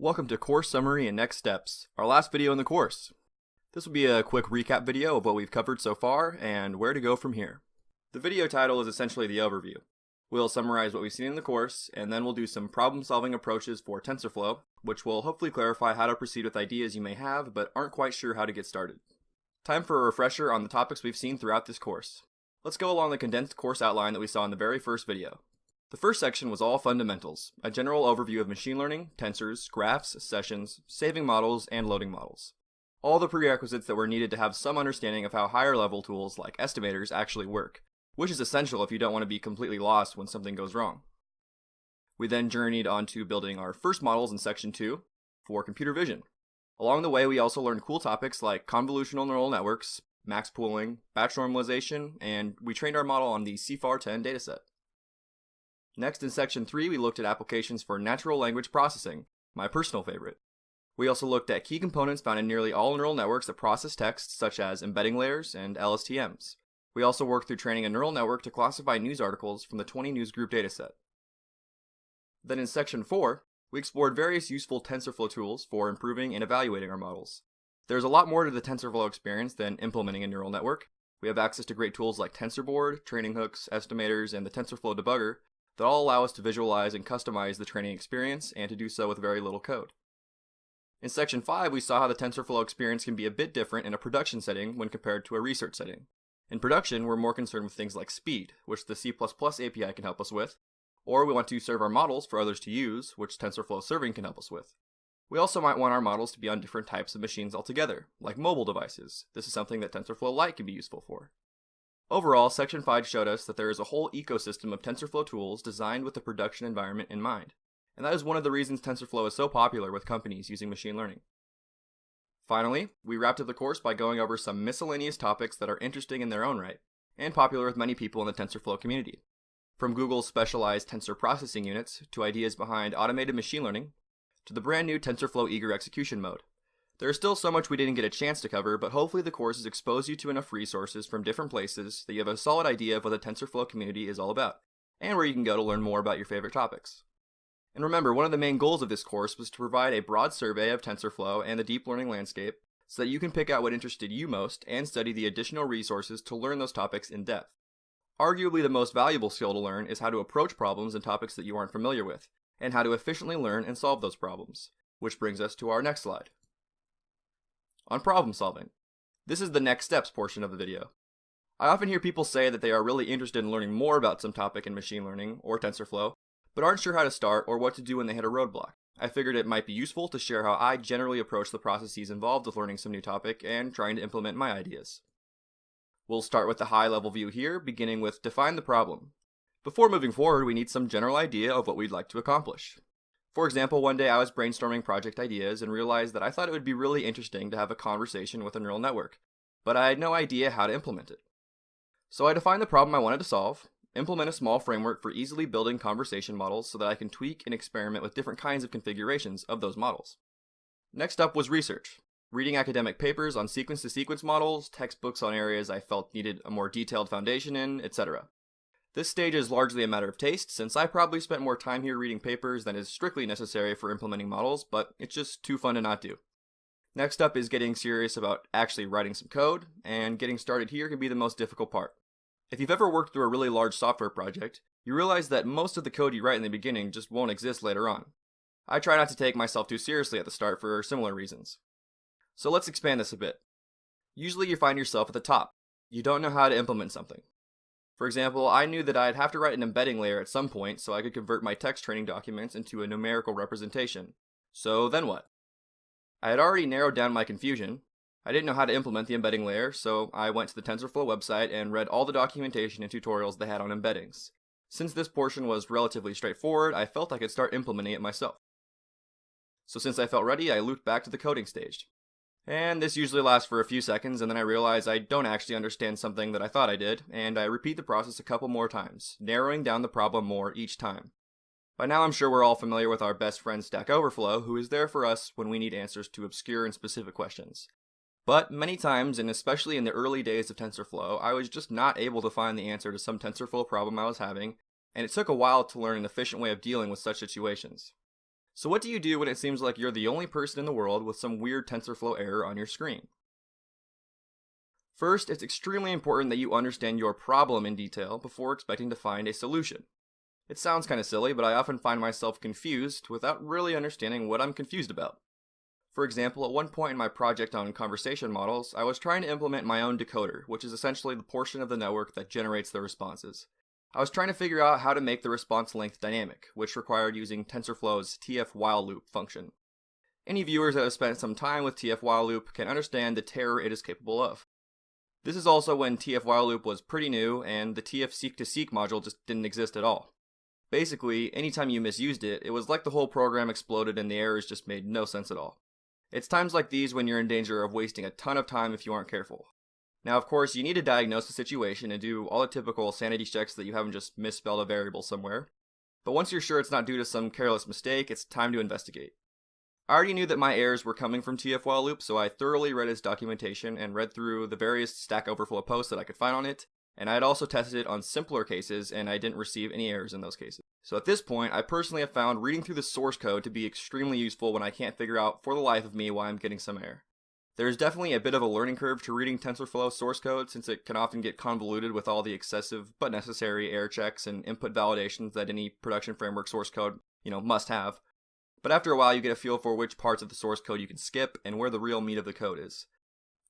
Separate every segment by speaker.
Speaker 1: Welcome to Course Summary and Next Steps, our last video in the course. This will be a quick recap video of what we've covered so far and where to go from here. The video title is essentially the overview. We'll summarize what we've seen in the course, and then we'll do some problem-solving approaches for TensorFlow, which will hopefully clarify how to proceed with ideas you may have but aren't quite sure how to get started. Time for a refresher on the topics we've seen throughout this course. Let's go along the condensed course outline that we saw in the very first video. The first section was all fundamentals, a general overview of machine learning, tensors, graphs, sessions, saving models, and loading models. All the prerequisites that were needed to have some understanding of how higher level tools like estimators actually work, which is essential if you don't want to be completely lost when something goes wrong. We then journeyed on to building our first models in section 2 for computer vision. Along the way, we also learned cool topics like convolutional neural networks, max pooling, batch normalization, and we trained our model on the CFAR10 dataset. Next, in section 3, we looked at applications for natural language processing, my personal favorite. We also looked at key components found in nearly all neural networks that process text, such as embedding layers and LSTMs. We also worked through training a neural network to classify news articles from the 20 news group dataset. Then in section 4, we explored various useful TensorFlow tools for improving and evaluating our models. There's a lot more to the TensorFlow experience than implementing a neural network. We have access to great tools like TensorBoard, training hooks, estimators, and the TensorFlow debugger that all allow us to visualize and customize the training experience and to do so with very little code. In section 5, we saw how the TensorFlow experience can be a bit different in a production setting when compared to a research setting. In production, we're more concerned with things like speed, which the C++ API can help us with, or we want to serve our models for others to use, which TensorFlow serving can help us with. We also might want our models to be on different types of machines altogether, like mobile devices. This is something that TensorFlow Lite can be useful for. Overall, section 5 showed us that there is a whole ecosystem of TensorFlow tools designed with the production environment in mind, and that is one of the reasons TensorFlow is so popular with companies using machine learning. Finally, we wrapped up the course by going over some miscellaneous topics that are interesting in their own right, and popular with many people in the TensorFlow community. From Google's specialized tensor processing units, to ideas behind automated machine learning, to the brand new TensorFlow Eager Execution mode. There is still so much we didn't get a chance to cover, but hopefully the course has exposed you to enough resources from different places that you have a solid idea of what the TensorFlow community is all about, and where you can go to learn more about your favorite topics. And remember, one of the main goals of this course was to provide a broad survey of TensorFlow and the deep learning landscape so that you can pick out what interested you most and study the additional resources to learn those topics in depth. Arguably the most valuable skill to learn is how to approach problems and topics that you aren't familiar with, and how to efficiently learn and solve those problems, which brings us to our next slide. On problem solving. This is the next steps portion of the video. I often hear people say that they are really interested in learning more about some topic in machine learning or TensorFlow, but aren't sure how to start or what to do when they hit a roadblock. I figured it might be useful to share how I generally approach the processes involved with learning some new topic and trying to implement my ideas. We'll start with the high-level view here, beginning with define the problem. Before moving forward, we need some general idea of what we'd like to accomplish. For example, one day I was brainstorming project ideas and realized that I thought it would be really interesting to have a conversation with a neural network, but I had no idea how to implement it. So I defined the problem I wanted to solve, implement a small framework for easily building conversation models so that I can tweak and experiment with different kinds of configurations of those models. Next up was research, reading academic papers on sequence-to-sequence models, textbooks on areas I felt needed a more detailed foundation in, etc. This stage is largely a matter of taste, since I probably spent more time here reading papers than is strictly necessary for implementing models, but it's just too fun to not do. Next up is getting serious about actually writing some code, and getting started here can be the most difficult part. If you've ever worked through a really large software project, you realize that most of the code you write in the beginning just won't exist later on. I try not to take myself too seriously at the start for similar reasons. So let's expand this a bit. Usually you find yourself at the top. You don't know how to implement something. For example, I knew that I'd have to write an embedding layer at some point so I could convert my text training documents into a numerical representation. So then what? I had already narrowed down my confusion. I didn't know how to implement the embedding layer, so I went to the TensorFlow website and read all the documentation and tutorials they had on embeddings. Since this portion was relatively straightforward, I felt I could start implementing it myself. So since I felt ready, I looped back to the coding stage. And this usually lasts for a few seconds, and then I realize I don't actually understand something that I thought I did, and I repeat the process a couple more times, narrowing down the problem more each time. By now I'm sure we're all familiar with our best friend Stack Overflow, who is there for us when we need answers to obscure and specific questions. But many times, and especially in the early days of TensorFlow, I was just not able to find the answer to some TensorFlow problem I was having, and it took a while to learn an efficient way of dealing with such situations. So what do you do when it seems like you're the only person in the world with some weird TensorFlow error on your screen? First, it's extremely important that you understand your problem in detail before expecting to find a solution. It sounds kind of silly, but I often find myself confused without really understanding what I'm confused about. For example, at one point in my project on conversation models, I was trying to implement my own decoder, which is essentially the portion of the network that generates the responses. I was trying to figure out how to make the response length dynamic, which required using TensorFlow's TF while loop function. Any viewers that have spent some time with TF while loop can understand the terror it is capable of. This is also when TF while loop was pretty new and the TF seek to seek module just didn't exist at all. Basically, anytime you misused it, it was like the whole program exploded and the errors just made no sense at all. It's times like these when you're in danger of wasting a ton of time if you aren't careful. Now, of course, you need to diagnose the situation and do all the typical sanity checks that you haven't just misspelled a variable somewhere. But once you're sure it's not due to some careless mistake, it's time to investigate. I already knew that my errors were coming from TF while loop, so I thoroughly read its documentation and read through the various Stack Overflow posts that I could find on it, and I had also tested it on simpler cases, and I didn't receive any errors in those cases. So at this point, I personally have found reading through the source code to be extremely useful when I can't figure out for the life of me why I'm getting some error. There is definitely a bit of a learning curve to reading TensorFlow source code, since it can often get convoluted with all the excessive but necessary error checks and input validations that any production framework source code, must have. But after a while, you get a feel for which parts of the source code you can skip and where the real meat of the code is.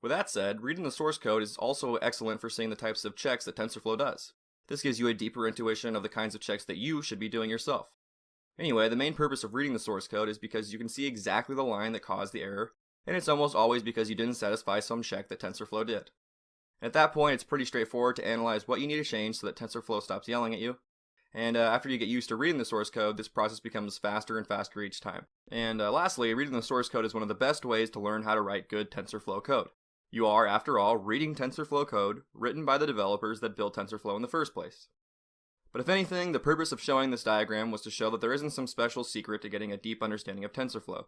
Speaker 1: With that said, reading the source code is also excellent for seeing the types of checks that TensorFlow does. This gives you a deeper intuition of the kinds of checks that you should be doing yourself. Anyway, the main purpose of reading the source code is because you can see exactly the line that caused the error, and it's almost always because you didn't satisfy some check that TensorFlow did. At that point, it's pretty straightforward to analyze what you need to change so that TensorFlow stops yelling at you. And after you get used to reading the source code, this process becomes faster and faster each time. And lastly, reading the source code is one of the best ways to learn how to write good TensorFlow code. You are, after all, reading TensorFlow code written by the developers that built TensorFlow in the first place. But if anything, the purpose of showing this diagram was to show that there isn't some special secret to getting a deep understanding of TensorFlow.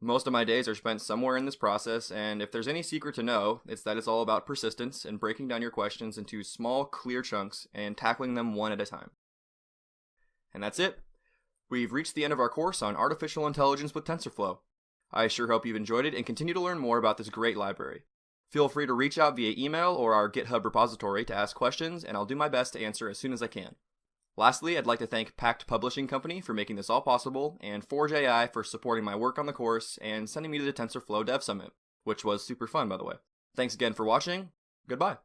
Speaker 1: Most of my days are spent somewhere in this process, and if there's any secret to know, it's that it's all about persistence and breaking down your questions into small, clear chunks and tackling them one at a time. And that's it. We've reached the end of our course on artificial intelligence with TensorFlow. I sure hope you've enjoyed it and continue to learn more about this great library. Feel free to reach out via email or our GitHub repository to ask questions, and I'll do my best to answer as soon as I can. Lastly, I'd like to thank Pact Publishing Company for making this all possible, and Forge AI for supporting my work on the course and sending me to the TensorFlow Dev Summit, which was super fun, by the way. Thanks again for watching. Goodbye.